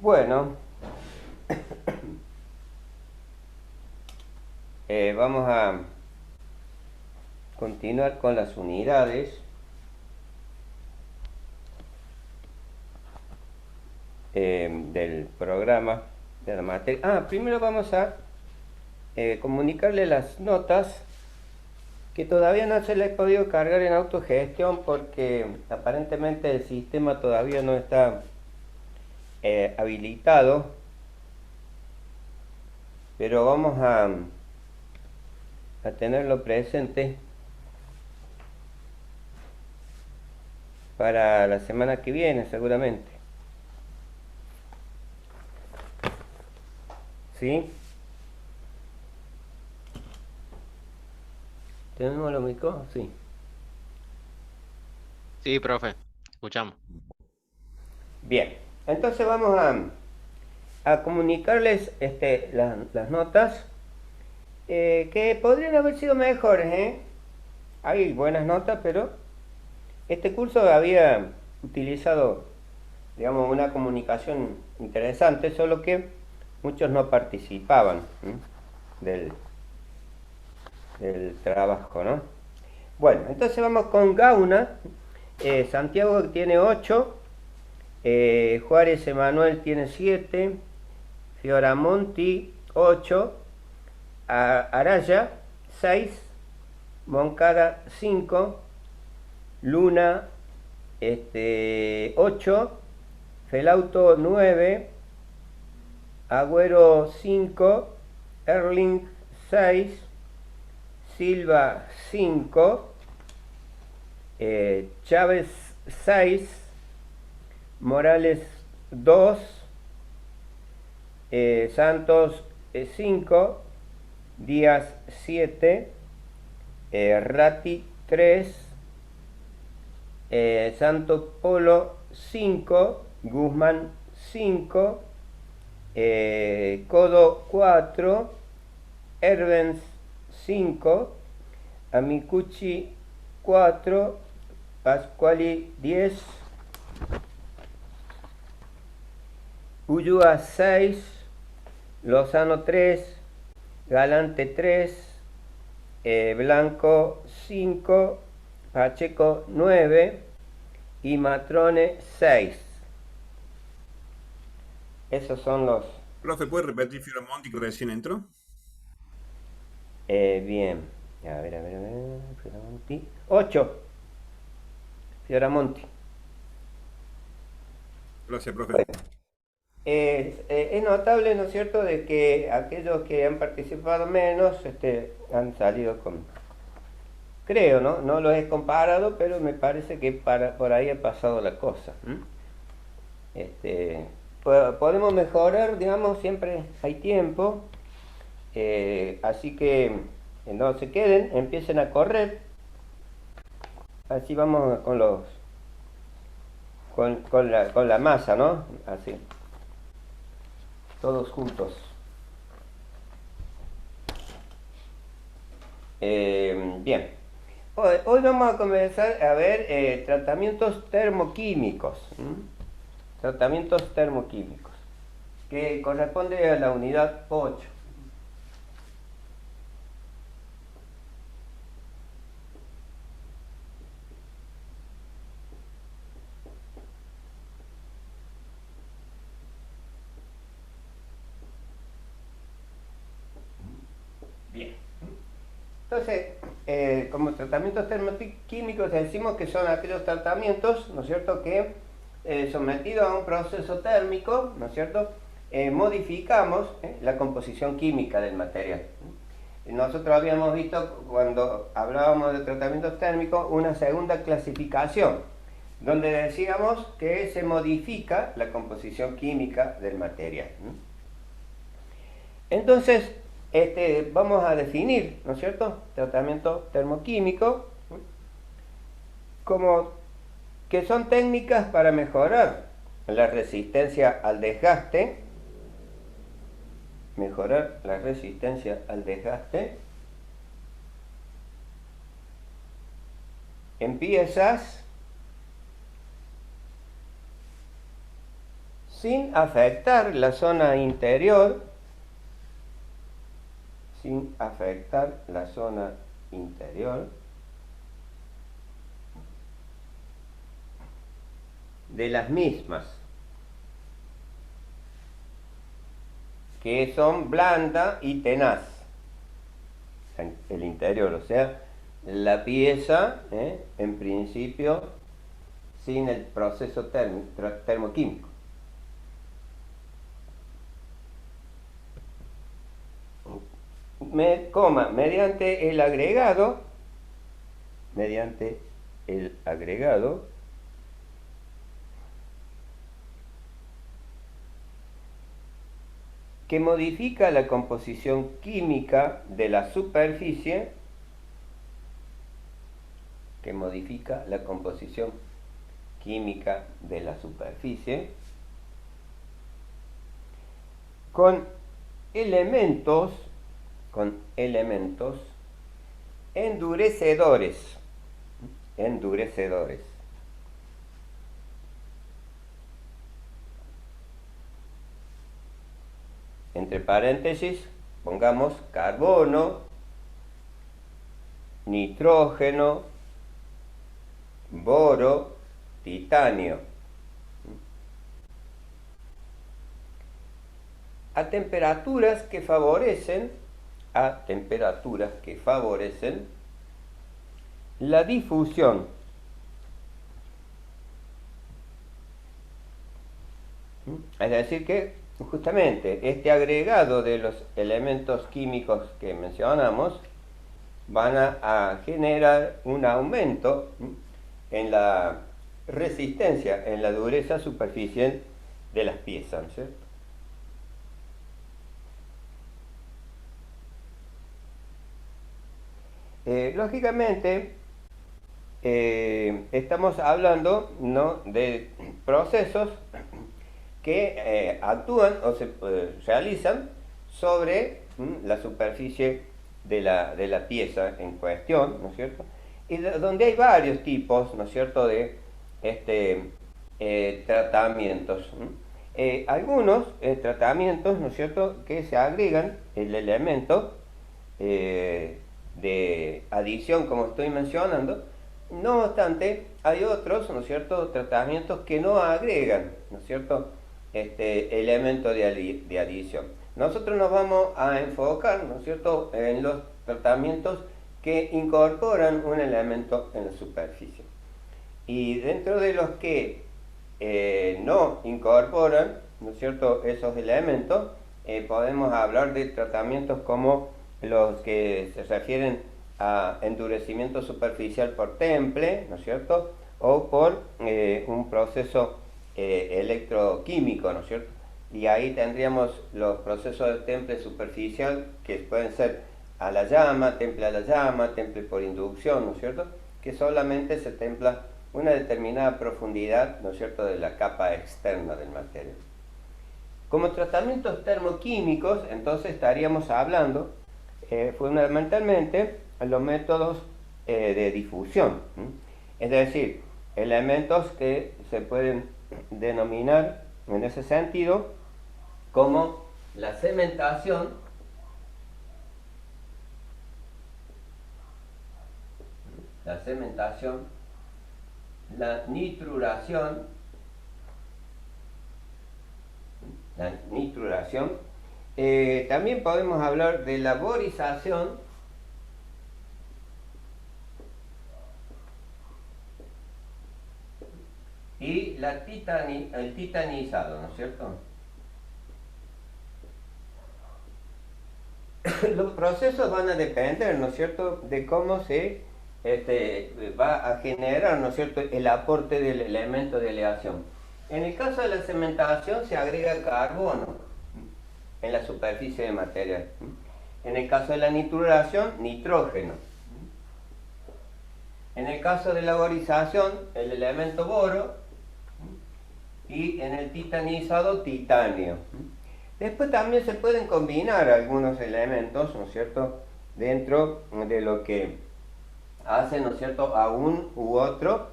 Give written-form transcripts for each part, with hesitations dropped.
Bueno, vamos a continuar con las unidades del programa de la materia. Primero vamos a comunicarle las notas que todavía no se les he podido cargar en autogestión porque aparentemente el sistema todavía no está habilitado, pero vamos a tenerlo presente para la semana que viene seguramente. ¿Sí? ¿Tenemos los micros? Sí. Sí, profe, escuchamos. Bien, entonces vamos a comunicarles las notas que podrían haber sido mejores, ¿eh? Hay buenas notas, pero este curso había utilizado, digamos, una comunicación interesante, solo que muchos no participaban del, del trabajo, ¿no? Bueno, entonces vamos con Gauna. Santiago tiene 8, Juárez Emanuel tiene 7, Fioramonti 8, Araya 6, Moncada 5, Luna 8, Felauto 9, Agüero 5, Erling 6, Silva 5, Chávez 6, Morales 2, Santos 5, Díaz 7, Ratti 3, Santo Polo 5, Guzmán 5, Codo 4, Ervens 5, Amicucci 4, Pasquali 10, Ullúa 6, Lozano 3, Galante 3, Blanco 5, Pacheco 9 y Matrone 6. Esos son los... Profe, ¿puede repetir Fioramonti que recién entró? Bien. A ver, Fioramonti. 8. Fioramonti. Gracias, profe. Bueno, es notable, ¿no es cierto?, de que aquellos que han participado menos han salido con... Creo, ¿no? No los he comparado, pero me parece que por ahí ha pasado la cosa. Podemos mejorar, digamos, siempre hay tiempo. Así que no se queden, empiecen a correr. Así vamos con los con la masa, ¿no? Así, todos juntos. Bien, hoy vamos a comenzar a ver tratamientos termoquímicos. Tratamientos termoquímicos, que corresponde a la unidad 8. Bien. Entonces, como tratamientos termoquímicos decimos que son aquellos tratamientos, ¿no es cierto?, que sometidos a un proceso térmico, ¿no es cierto?, modificamos la composición química del material. Nosotros habíamos visto, cuando hablábamos de tratamientos térmicos, una segunda clasificación, donde decíamos que se modifica la composición química del material. Entonces, vamos a definir, ¿no es cierto?, tratamiento termoquímico como que son técnicas para mejorar la resistencia al desgaste, en piezas sin afectar la zona interior, de las mismas, que son blanda y tenaz, en el interior, o sea, la pieza, en principio, sin el proceso termoquímico. Mediante el agregado, que modifica la composición química de la superficie, con elementos endurecedores. Entre paréntesis, pongamos carbono, nitrógeno, boro, titanio. A temperaturas que favorecen la difusión es decir que justamente este agregado de los elementos químicos que mencionamos van a generar un aumento en la resistencia, en la dureza superficial de las piezas, ¿cierto? Lógicamente, estamos hablando, ¿no?, de procesos que actúan o se realizan sobre la superficie de la pieza en cuestión, ¿no es cierto? Y donde hay varios tipos, ¿no es cierto?, de tratamientos. Algunos tratamientos, ¿no es cierto?, que se agregan el elemento de adición, como estoy mencionando. No obstante, hay otros, ¿no es cierto?, tratamientos que no agregan, ¿no es cierto?, elemento de adición. Nosotros nos vamos a enfocar, ¿no es cierto?, en los tratamientos que incorporan un elemento en la superficie. Y dentro de los que no incorporan, ¿no es cierto?, esos elementos, podemos hablar de tratamientos como los que se refieren a endurecimiento superficial por temple, ¿no es cierto?, o por un proceso electroquímico, ¿no es cierto? Y ahí tendríamos los procesos de temple superficial, que pueden ser a la llama, temple por inducción, ¿no es cierto?, que solamente se templa una determinada profundidad, ¿no es cierto?, de la capa externa del material. Como tratamientos termoquímicos, entonces estaríamos hablando fundamentalmente en los métodos de difusión, es decir, elementos que se pueden denominar en ese sentido como la cementación, la nitruración, también podemos hablar de la borización y el titanizado, ¿no es cierto? Los procesos van a depender, ¿no es cierto?, de cómo se va a generar, ¿no es cierto?, el aporte del elemento de aleación. En el caso de la cementación se agrega carbono en la superficie de material. En el caso de la nitruración, nitrógeno. En el caso de la borización, el elemento boro. Y en el titanizado, titanio. Después también se pueden combinar algunos elementos, ¿no es cierto?, dentro de lo que hace, ¿no es cierto?, a un u otro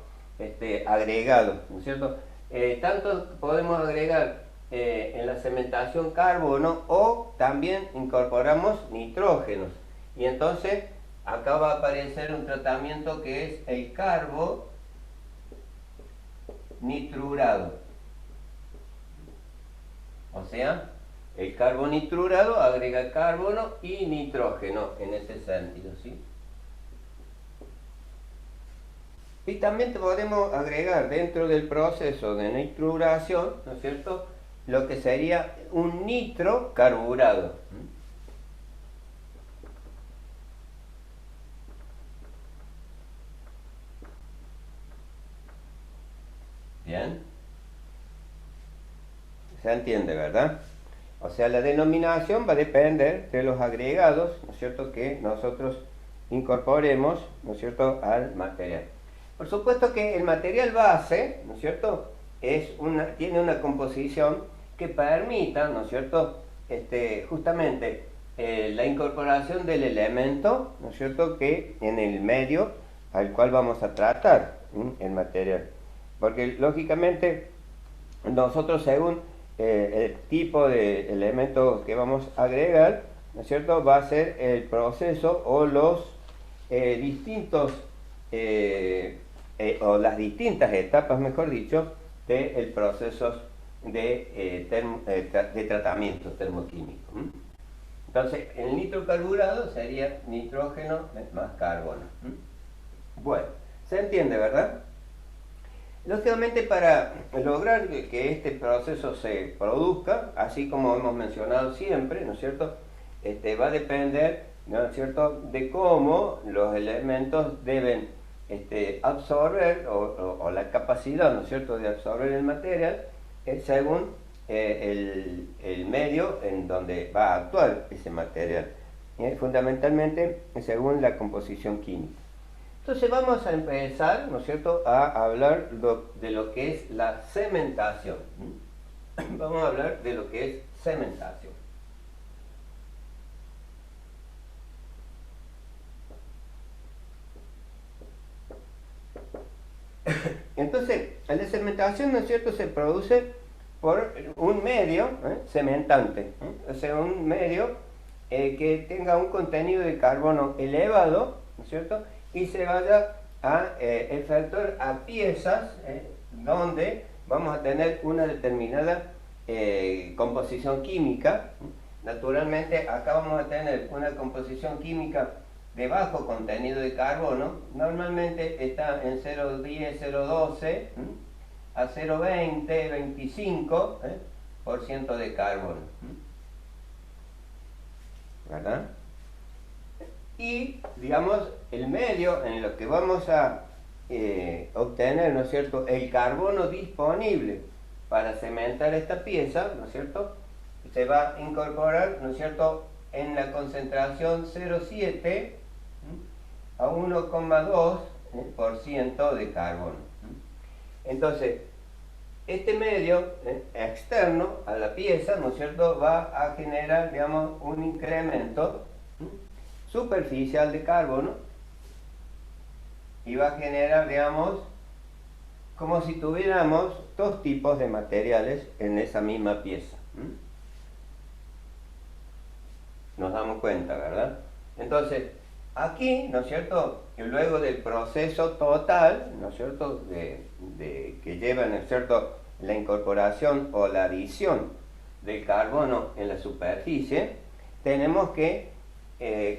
agregado, ¿no es cierto? Tanto podemos agregar en la cementación carbono o también incorporamos nitrógenos. Y entonces acá va a aparecer un tratamiento que es el carbonitrurado. O sea, el carbonitrurado agrega carbono y nitrógeno en ese sentido, ¿sí? Y también podemos agregar dentro del proceso de nitruración, ¿no es cierto?, lo que sería un nitrocarburado. Bien. Se entiende, ¿verdad? O sea, la denominación va a depender de los agregados, ¿no es cierto?, que nosotros incorporemos, ¿no es cierto?, al material. Por supuesto que el material base, ¿no es cierto?, tiene una composición que permita, ¿no es cierto?, justamente la incorporación del elemento, ¿no es cierto?, que en el medio al cual vamos a tratar el material. Porque lógicamente nosotros, según el tipo de elementos que vamos a agregar, ¿no es cierto?, va a ser el proceso o los distintos o las distintas etapas, mejor dicho, del proceso de tratamiento termoquímico. Entonces, el nitrocarburado sería nitrógeno más carbono. Bueno, se entiende, ¿verdad? Lógicamente, para lograr que este proceso se produzca, así como hemos mencionado siempre, ¿no es cierto?, va a depender, ¿no es cierto?, de cómo los elementos deben absorber o la capacidad, ¿no es cierto?, de absorber el material según el medio en donde va a actuar ese material, fundamentalmente según la composición química. Entonces vamos a empezar, ¿no es cierto?, a hablar de lo que es la cementación. Vamos a hablar de lo que es cementación. Entonces, la cementación, ¿no es cierto?, se produce por un medio cementante, o sea, un medio que tenga un contenido de carbono elevado, ¿no es cierto?, y se vaya a efectuar a piezas donde vamos a tener una determinada composición química. Naturalmente, acá vamos a tener una composición química de bajo contenido de carbono, normalmente está en 0,10, 0,12 a 0,20, 25% de carbono, ¿verdad? Y, digamos, el medio en lo que vamos a obtener, ¿no es cierto?, el carbono disponible para cementar esta pieza, ¿no es cierto?, se va a incorporar, ¿no es cierto?, en la concentración 0,7 a 1,2% de carbono. Entonces, este medio externo a la pieza, ¿no es cierto?, va a generar, digamos, un incremento superficial de carbono y va a generar, digamos, como si tuviéramos dos tipos de materiales en esa misma pieza. Nos damos cuenta, ¿verdad? Entonces, aquí, ¿no es cierto?, luego del proceso total, ¿no es cierto?, que lleva, ¿no es cierto?, la incorporación o la adición del carbono en la superficie, tenemos que,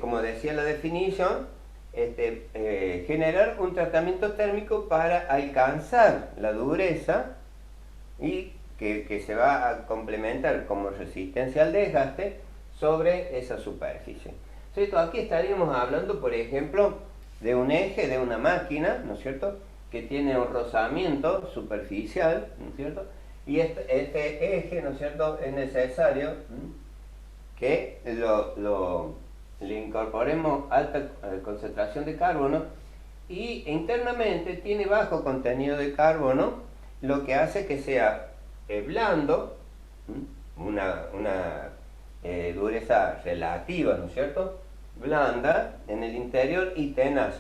como decía la definición, generar un tratamiento térmico para alcanzar la dureza y que se va a complementar como resistencia al desgaste sobre esa superficie. ¿Cierto? Aquí estaríamos hablando, por ejemplo, de un eje de una máquina, ¿no es cierto?, que tiene un rozamiento superficial, ¿no es cierto?, y este eje, ¿no es cierto?, es necesario que le incorporemos alta concentración de carbono y internamente tiene bajo contenido de carbono, lo que hace que sea blando, una dureza relativa, ¿no es cierto?, blanda en el interior y tenaz.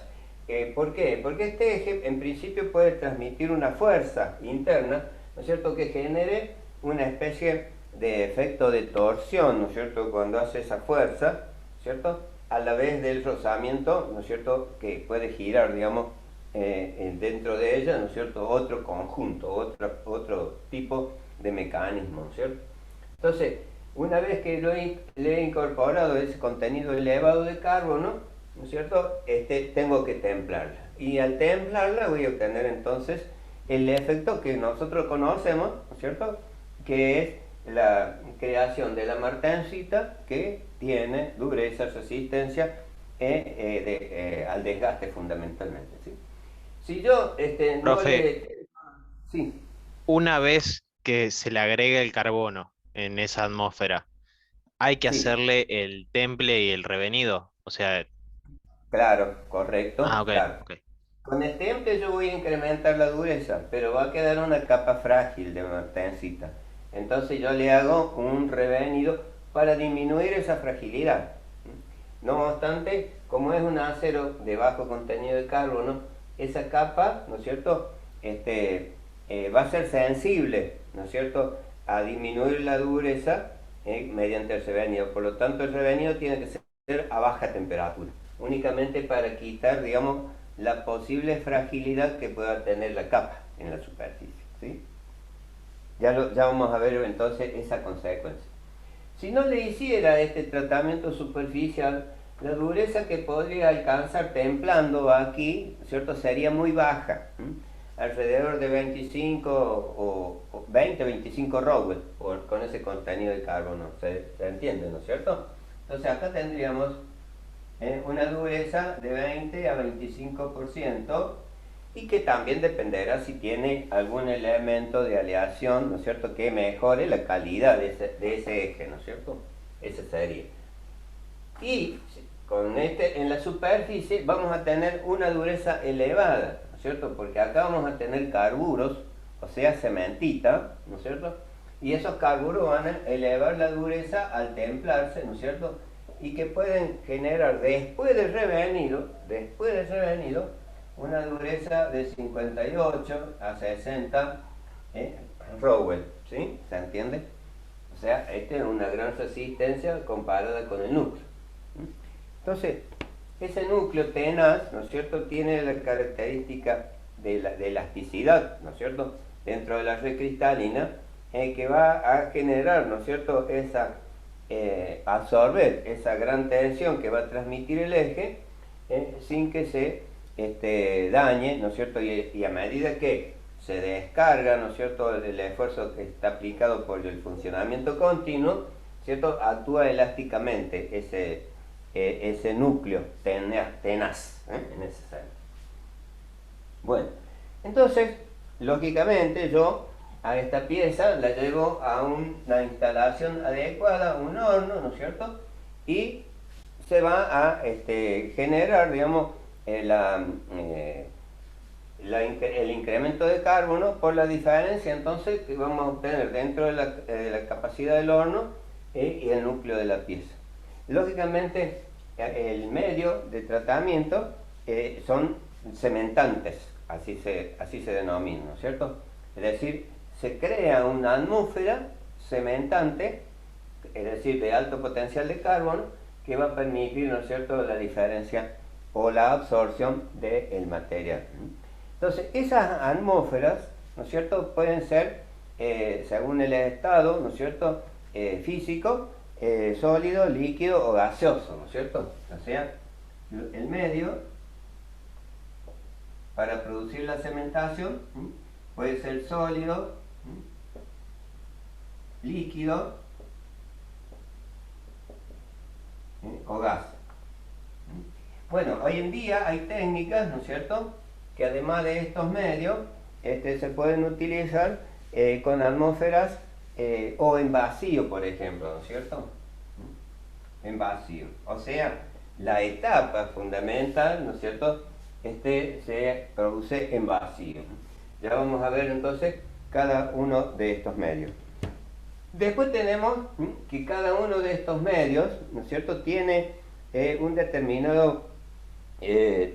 ¿Por qué? Porque este eje en principio puede transmitir una fuerza interna, ¿no es cierto?, que genere una especie de efecto de torsión, ¿no es cierto?, cuando hace esa fuerza, ¿cierto?, a la vez del rozamiento, ¿no es cierto?, que puede girar, digamos, dentro de ella, ¿no es cierto?, otro conjunto, otro tipo de mecanismo, ¿cierto? Entonces, una vez que le he incorporado ese contenido elevado de carbono, ¿no es cierto?, tengo que templarla. Y al templarla voy a obtener entonces el efecto que nosotros conocemos, ¿no es cierto?, que es la creación de la martensita que tiene dureza, resistencia al desgaste fundamentalmente, ¿sí? Si yo no Profe, le... Sí, una vez que se le agrega el carbono en esa atmósfera, hay que sí, hacerle el temple y el revenido. O sea, claro, correcto, ok, claro. ok. Con el temple yo voy a incrementar la dureza, pero va a quedar una capa frágil de martensita. Entonces yo le hago un revenido para disminuir esa fragilidad. No obstante, como es un acero de bajo contenido de carbono, esa capa, ¿no es cierto?, va a ser sensible, ¿no es cierto?, a disminuir la dureza mediante el revenido. Por lo tanto, el revenido tiene que ser a baja temperatura, únicamente para quitar, digamos, la posible fragilidad que pueda tener la capa en la superficie, ¿sí? Ya vamos a ver entonces esa consecuencia. Si no le hiciera este tratamiento superficial, la dureza que podría alcanzar templando aquí, ¿cierto?, sería muy baja, alrededor de 25 o 20, 25 Rowell con ese contenido de carbono. ¿Se entiende, no es cierto? Entonces acá tendríamos una dureza de 20 a 25%, y que también dependerá si tiene algún elemento de aleación, ¿no es cierto?, que mejore la calidad de ese eje, ¿no es cierto? Ese sería. Y en la superficie vamos a tener una dureza elevada, ¿no es cierto?, porque acá vamos a tener carburos, o sea, cementita, ¿no es cierto?, y esos carburos van a elevar la dureza al templarse, ¿no es cierto?, y que pueden generar después del revenido, una dureza de 58 a 60 Rowell, ¿sí? ¿Se entiende? O sea, esta es una gran resistencia comparada con el núcleo. Entonces, ese núcleo tenaz, ¿no es cierto?, tiene la característica de elasticidad, ¿no es cierto?, dentro de la red cristalina, que va a generar, ¿no es cierto?, absorber esa gran tensión que va a transmitir el eje sin que se dañe, ¿no es cierto?, y a medida que se descarga, ¿no es cierto?, el esfuerzo que está aplicado por el funcionamiento continuo, ¿cierto?, actúa elásticamente ese núcleo tenaz, en ese sentido. Bueno, entonces, lógicamente yo a esta pieza la llevo a una instalación adecuada, un horno, ¿no es cierto?, y se va a generar, digamos, el incremento de carbono por la diferencia entonces que vamos a obtener dentro de la capacidad del horno y el núcleo de la pieza. Lógicamente, el medio de tratamiento son cementantes, así se denomina, ¿no es cierto? Es decir, se crea una atmósfera cementante, es decir, de alto potencial de carbono, que va a permitir, ¿no es cierto?, la diferencia o la absorción del material. Entonces, esas atmósferas, ¿no es cierto?, pueden ser, según el estado, ¿no es cierto?, físico, sólido, líquido o gaseoso, ¿no es cierto? O sea, el medio para producir la cementación puede ser sólido, líquido o gas. Bueno, hoy en día hay técnicas, ¿no es cierto?, que además de estos medios se pueden utilizar con atmósferas o en vacío, por ejemplo, ¿no es cierto? En vacío. O sea, la etapa fundamental, ¿no es cierto?, se produce en vacío. Ya vamos a ver entonces cada uno de estos medios. Después tenemos que cada uno de estos medios, ¿no es cierto?, tiene un determinado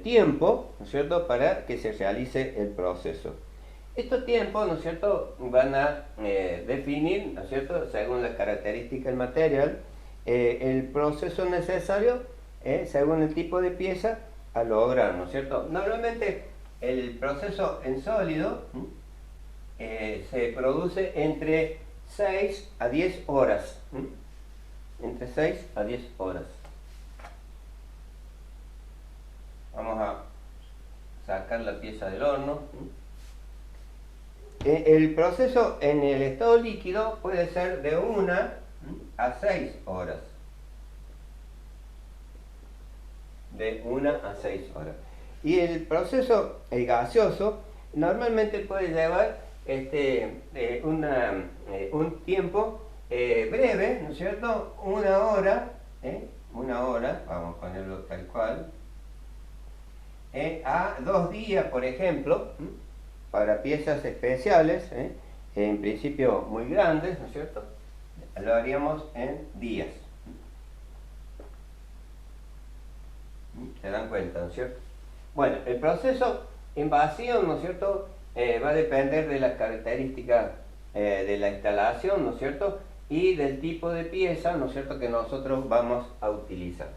tiempo, ¿no es cierto?, para que se realice el proceso. Estos tiempos, ¿no es cierto?, van a definir, ¿no es cierto?, según las características del material, el proceso necesario, según el tipo de pieza, a lograr, ¿no es cierto? Normalmente el proceso en sólido se produce entre 6 a 10 horas. Entre 6 a 10 horas. Vamos a sacar la pieza del horno. El proceso en el estado líquido puede ser de 1 a 6 horas. De 1 a 6 horas. Y el proceso gaseoso normalmente puede llevar un tiempo breve, ¿no es cierto? 1 hora, 1 hora, vamos a ponerlo tal cual, a 2 días, por ejemplo, para piezas especiales, en principio muy grandes, ¿no es cierto? Lo haríamos en días. ¿Se dan cuenta, no es cierto? Bueno, el proceso en vacío, ¿no es cierto?, va a depender de las características de la instalación, ¿no es cierto?, y del tipo de pieza, ¿no es cierto?, que nosotros vamos a utilizar.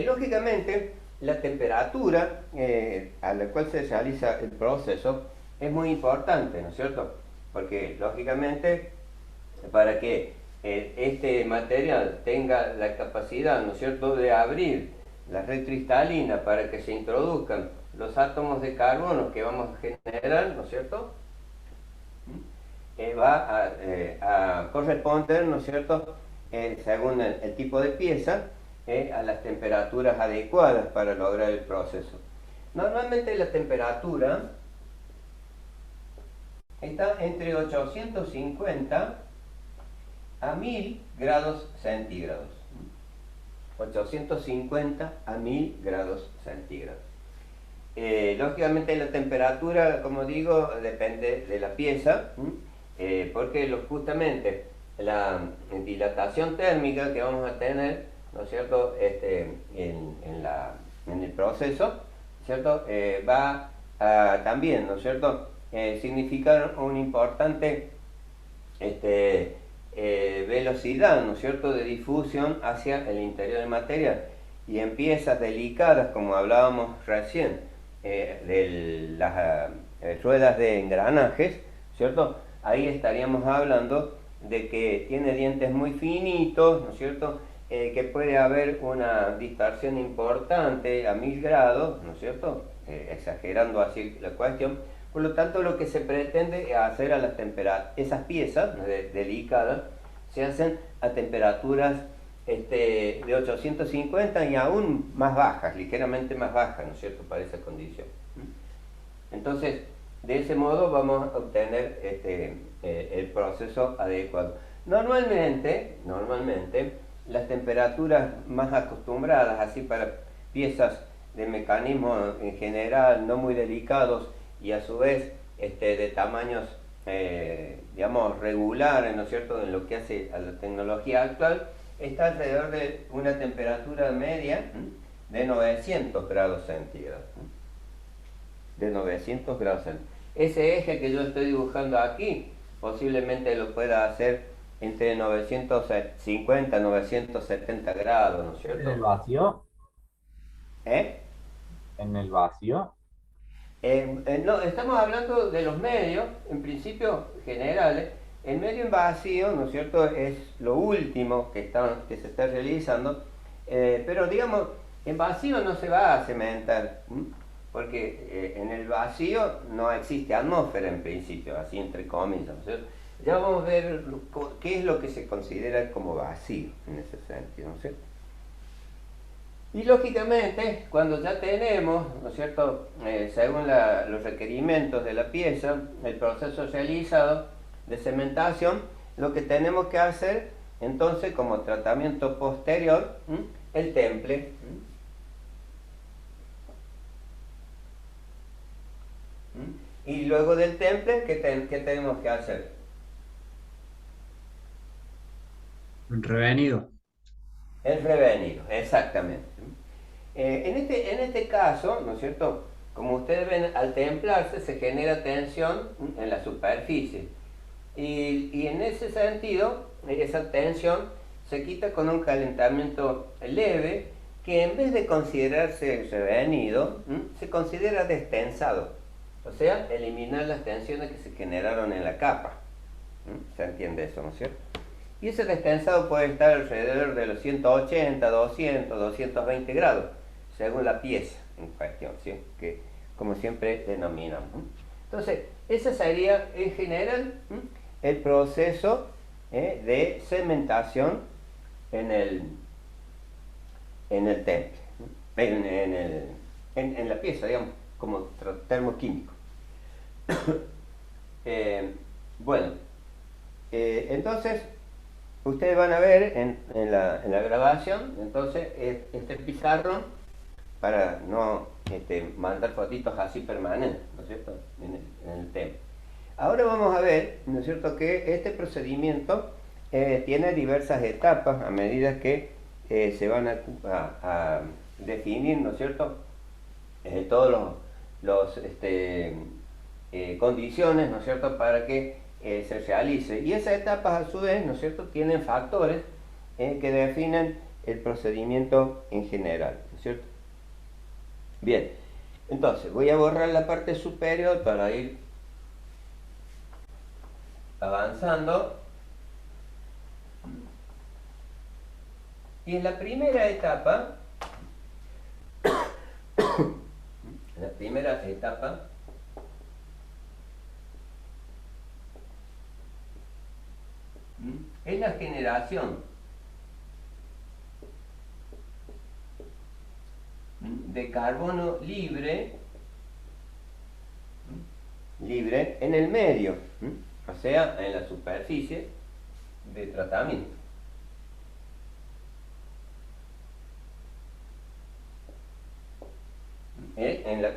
Lógicamente, la temperatura a la cual se realiza el proceso es muy importante, ¿no es cierto?, porque lógicamente para que este material tenga la capacidad, ¿no es cierto?, de abrir la red cristalina para que se introduzcan los átomos de carbono que vamos a generar, ¿no es cierto?, va a corresponder, ¿no es cierto?, según el tipo de pieza, a las temperaturas adecuadas para lograr el proceso. Normalmente la temperatura está entre 850 a 1000 grados centígrados. 850 a 1000 grados centígrados. Lógicamente la temperatura, como digo, depende de la pieza, porque justamente la dilatación térmica que vamos a tener, ¿no es cierto?, en el proceso, ¿cierto?, va a también, ¿no es cierto?, significar un importante velocidad, ¿no es cierto?, de difusión hacia el interior del material. Y en piezas delicadas, como hablábamos recién, de las ruedas de engranajes, ¿cierto?, ahí estaríamos hablando de que tiene dientes muy finitos, ¿no es cierto?, que puede haber una distorsión importante a 1000 grados, ¿no es cierto?, exagerando así la cuestión. Por lo tanto, lo que se pretende hacer a las esas piezas delicadas se hacen a temperaturas de 850 y aún más bajas, ligeramente más bajas, ¿no es cierto?, para esa condición. Entonces, de ese modo vamos a obtener el proceso adecuado. Normalmente, las temperaturas más acostumbradas, así para piezas de mecanismo en general no muy delicados y a su vez de tamaños, digamos, regulares, ¿no es cierto?, en lo que hace a la tecnología actual, está alrededor de una temperatura media de 900 grados centígrados. De 900 grados centígrados. Ese eje que yo estoy dibujando aquí, posiblemente lo pueda hacer entre 950 y 970 grados, ¿no es cierto? ¿En el vacío? ¿Eh? ¿En el vacío? No, estamos hablando de los medios, en principio generales. El medio en vacío, ¿no es cierto?, es lo último que se está realizando, pero digamos, en vacío no se va a cementar, porque en el vacío no existe atmósfera en principio, así entre comillas, ¿no es cierto? Ya vamos a ver qué es lo que se considera como vacío en ese sentido, ¿no es cierto? Y lógicamente, cuando ya tenemos, ¿no es cierto?, según los requerimientos de la pieza, el proceso realizado de cementación, lo que tenemos que hacer, entonces, como tratamiento posterior, el temple. Y luego del temple, ¿qué tenemos que hacer? Revenido. El revenido, exactamente. En este caso, ¿no es cierto?, como ustedes ven, al templarse se genera tensión en la superficie. Y en ese sentido, esa tensión se quita con un calentamiento leve que en vez de considerarse revenido, se considera destensado. O sea, eliminar las tensiones que se generaron en la capa. ¿Se entiende eso, no es cierto? Y ese destensado puede estar alrededor de los 180, 200, 220 grados, según la pieza en cuestión, ¿sí? Que como siempre denominamos. Entonces, ese sería en general el proceso de cementación en el temple, en la pieza, digamos, como termoquímico. Bueno, entonces ustedes van a ver en la grabación, entonces, este pizarrón, para no mandar fotitos así permanentes, ¿no es cierto?, en el tema. Ahora vamos a ver, ¿no es cierto?, que este procedimiento tiene diversas etapas a medida que se van a definir, ¿no es cierto?, todos los condiciones, ¿no es cierto?, para que se realice. Y esas etapas a su vez, ¿no es cierto?, tienen factores que definen el procedimiento en general, ¿no es cierto? Bien, entonces voy a borrar la parte superior para ir avanzando. Y en la primera etapa, es la generación de carbono libre en el medio, o sea, en la superficie de tratamiento.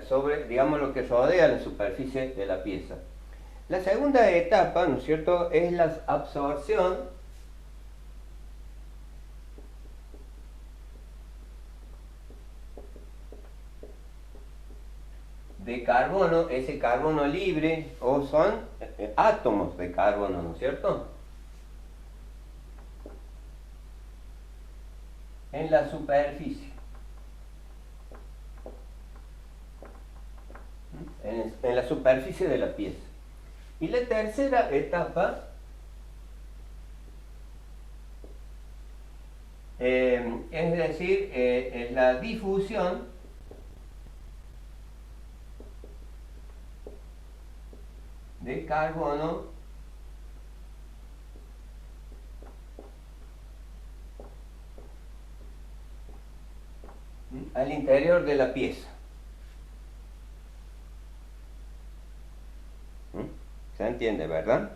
Sobre, digamos, lo que rodea la superficie de la pieza. La segunda etapa, ¿no es cierto?, es la absorción de carbono, ese carbono libre, o son átomos de carbono, ¿no es cierto?, en la superficie. En la superficie de la pieza. Y la tercera etapa es decir, es la difusión de carbono al interior de la pieza. ¿Se entiende, verdad?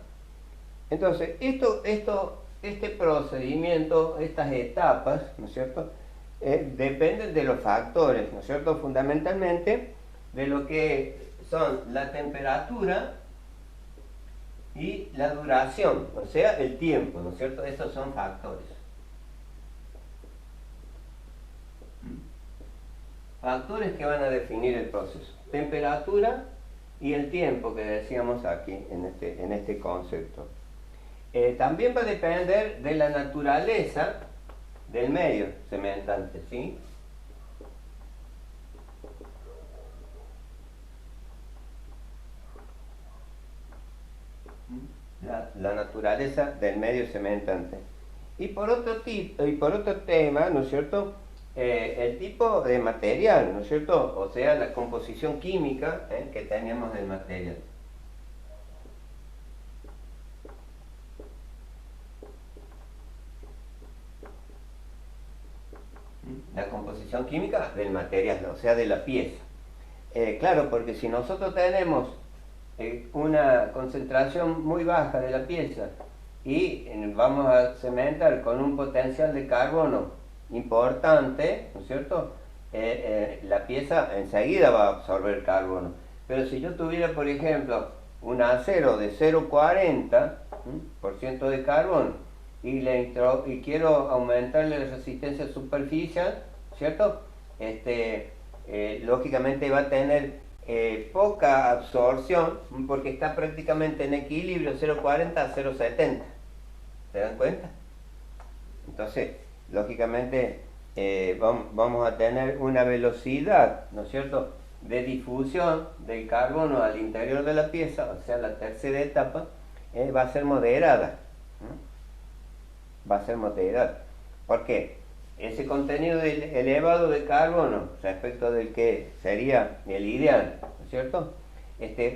Entonces, este procedimiento, estas etapas, ¿no es cierto?, dependen de los factores, ¿no es cierto?, fundamentalmente de lo que son la temperatura y la duración, o sea, el tiempo, ¿no es cierto? Estos son factores. Factores que van a definir el proceso. Temperatura y el tiempo que decíamos aquí en este concepto. También va a depender de la naturaleza del medio cementante, ¿sí? La naturaleza del medio cementante. Y por otro tema, ¿no es cierto?, el tipo de material, ¿no es cierto?, o sea, la composición química que tenemos del material. La composición química del material, o sea, de la pieza. Claro, porque si nosotros tenemos una concentración muy baja de la pieza y vamos a cementar con un potencial de carbono importante, ¿no es cierto?, la pieza enseguida va a absorber carbono. Pero si yo tuviera, por ejemplo, un acero de 0,40% de carbono y quiero aumentarle la resistencia superficial, ¿cierto?, lógicamente va a tener poca absorción porque está prácticamente en equilibrio 0,40 a 0,70. ¿Se dan cuenta? Entonces, lógicamente, vamos a tener una velocidad, ¿no es cierto?, de difusión del carbono al interior de la pieza, o sea, la tercera etapa, va a ser moderada. Va a ser moderada. ¿Por qué? Ese contenido elevado de carbono respecto del que sería el ideal, ¿no es cierto?,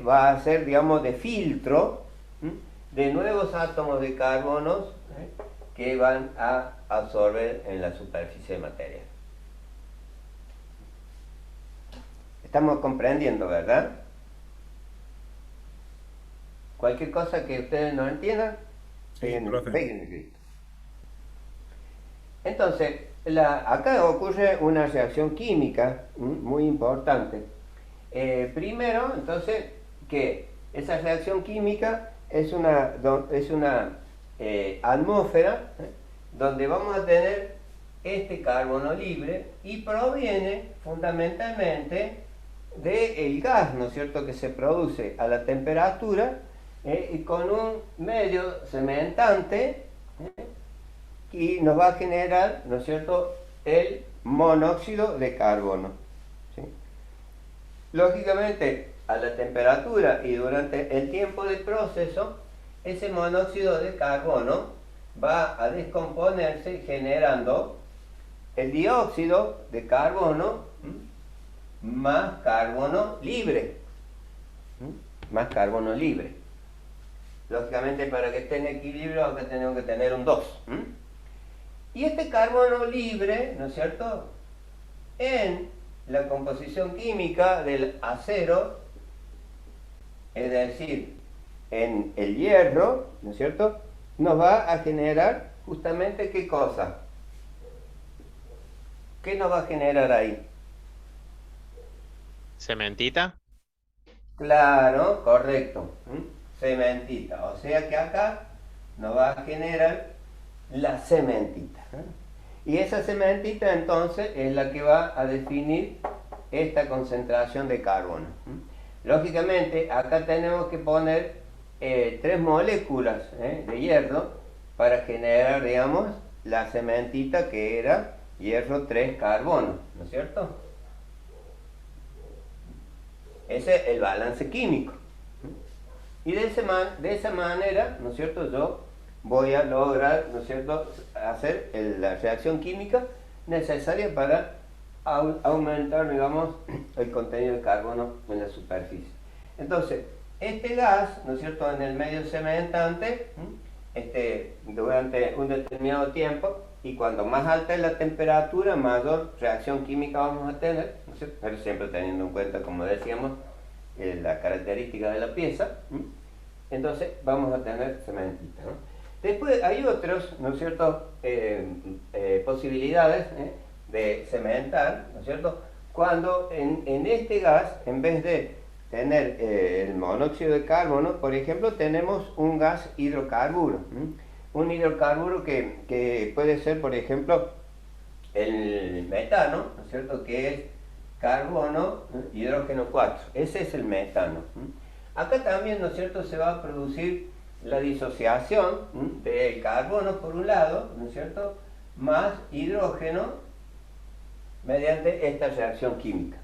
va a ser, digamos, de filtro de nuevos átomos de carbonos que van a absorber en la superficie material. Estamos comprendiendo, ¿verdad? Cualquier cosa que ustedes no entiendan, profe. peguen el grito. Entonces, acá ocurre una reacción química muy importante. Primero, entonces, que esa reacción química es una atmósfera donde vamos a tener este carbono libre y proviene fundamentalmente del gas, ¿no es cierto?, que se produce a la temperatura y con un medio cementante y nos va a generar, ¿no es cierto?, el monóxido de carbono. ¿Sí? Lógicamente, a la temperatura y durante el tiempo del proceso, ese monóxido de carbono va a descomponerse generando el dióxido de carbono más carbono libre. Más carbono libre. Lógicamente, para que esté en equilibrio, acá tenemos que tener un 2. Y este carbono libre, ¿no es cierto?, en la composición química del acero, es decir, en el hierro, ¿no es cierto?, nos va a generar justamente ¿qué cosa? ¿Qué nos va a generar ahí? ¿Cementita? Claro, correcto. Cementita. O sea que acá nos va a generar la cementita. Y esa cementita entonces es la que va a definir esta concentración de carbono. Lógicamente, acá tenemos que poner 3 moléculas de hierro para generar, digamos, la cementita que era hierro 3 carbono, ¿no es cierto? Ese es el balance químico. Y de esa manera, ¿no es cierto?, yo voy a lograr, ¿no es cierto?, hacer la reacción química necesaria para aumentar, digamos, el contenido de carbono en la superficie. Entonces, este gas, ¿no es cierto?, en el medio cementante, durante un determinado tiempo, y cuando más alta es la temperatura, mayor reacción química vamos a tener, ¿no es cierto?, pero siempre teniendo en cuenta, como decíamos, la característica de la pieza. Entonces vamos a tener cementita, ¿no? Después hay otros, ¿no es cierto?, posibilidades de cementar, ¿no es cierto?, cuando en este gas, en vez de tener el monóxido de carbono, por ejemplo, tenemos un gas hidrocarburo. Un hidrocarburo que puede ser, por ejemplo, el metano, ¿no es cierto?, que es carbono, hidrógeno 4. Ese es el metano. Acá también, ¿no es cierto?, se va a producir la disociación del carbono por un lado, ¿no es cierto?, más hidrógeno mediante esta reacción química.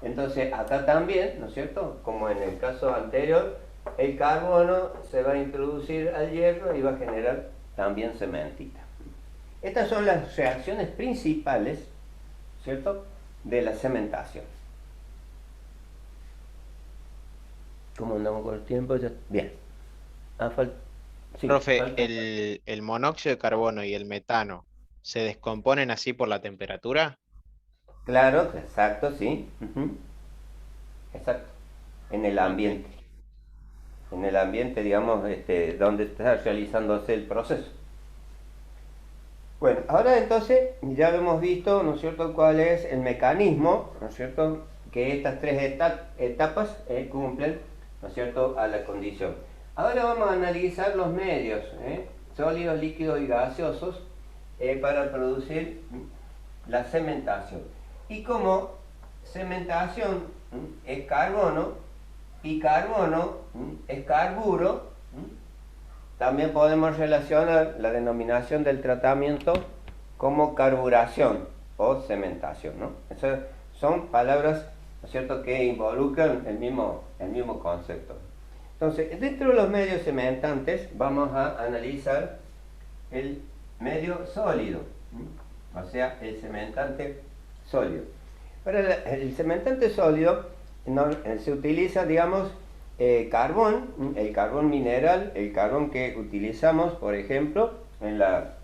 Entonces, acá también, ¿no es cierto?, como en el caso anterior, el carbono se va a introducir al hierro y va a generar también cementita. Estas son las reacciones principales, ¿cierto?, de la cementación. ¿Cómo andamos con el tiempo? Bien. Sí, Profe, falta. ¿el monóxido de carbono y el metano se descomponen así por la temperatura? Claro, exacto, sí. Exacto. En el ambiente. En el ambiente, digamos, donde está realizándose el proceso. Bueno, ahora entonces ya hemos visto, ¿no es cierto?, cuál es el mecanismo, ¿no es cierto?, que estas 3 etapas cumplen, ¿no es cierto?, a la condición. Ahora vamos a analizar los medios, sólidos, líquidos y gaseosos, para producir la cementación. Y como cementación es carbono y carbono es carburo. También podemos relacionar la denominación del tratamiento como carburación o cementación, ¿no? Esas son palabras, ¿no es cierto?, que involucran el mismo concepto. Entonces, dentro de los medios cementantes vamos a analizar el medio sólido, o sea, el cementante sólido. Para el cementante sólido se utiliza, digamos, carbón, el carbón mineral, el carbón que utilizamos, por ejemplo, en la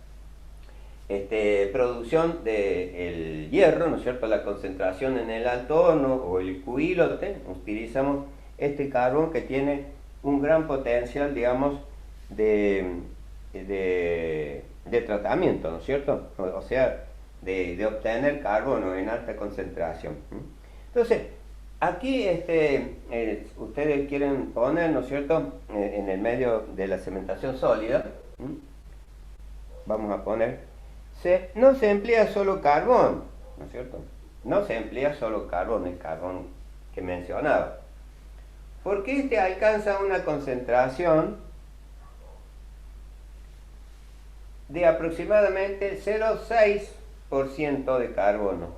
producción del hierro, ¿no es cierto?, la concentración en el alto horno o el cubilote. Utilizamos este carbón que tiene un gran potencial, digamos, de tratamiento, ¿no es cierto? O sea, de obtener carbono en alta concentración. Entonces, aquí ustedes quieren poner, ¿no es cierto?, en el medio de la cementación sólida, vamos a poner, no se emplea solo carbón, ¿no es cierto? No se emplea solo carbón, el carbón que mencionaba. Porque este alcanza una concentración de aproximadamente 0,6% de carbono.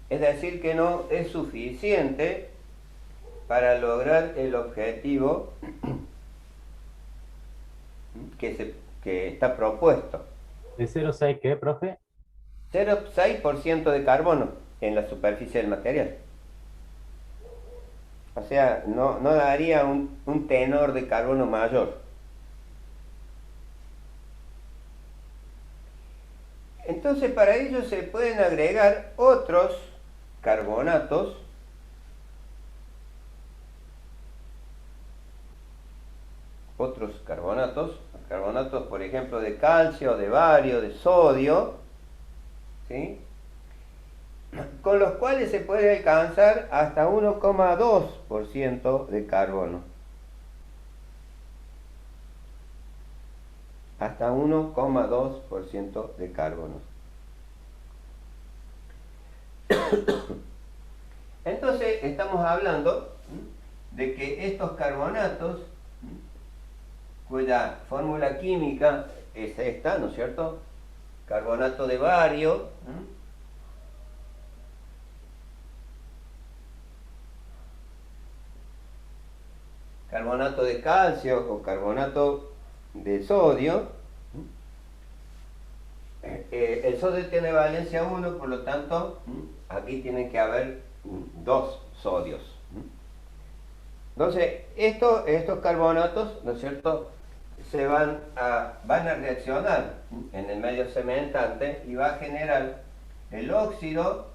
Es decir, que no es suficiente para lograr el objetivo que está propuesto. ¿De 0,6 qué, profe? 0,6% de carbono en la superficie del material. O sea, no daría un tenor de carbono mayor. Entonces, para ello se pueden agregar otros carbonatos carbonatos, por ejemplo, de calcio, de bario, de sodio, ¿sí?, con los cuales se puede alcanzar hasta 1,2% de carbono. Hasta 1,2% de carbono. Entonces, estamos hablando de que estos carbonatos, cuya fórmula química es esta, ¿no es cierto? Carbonato de bario, carbonato de calcio o carbonato de sodio. El sodio tiene valencia 1, por lo tanto, aquí tiene que haber 2 sodios. Entonces, estos carbonatos, ¿no es cierto?, van a reaccionar en el medio cementante y va a generar el óxido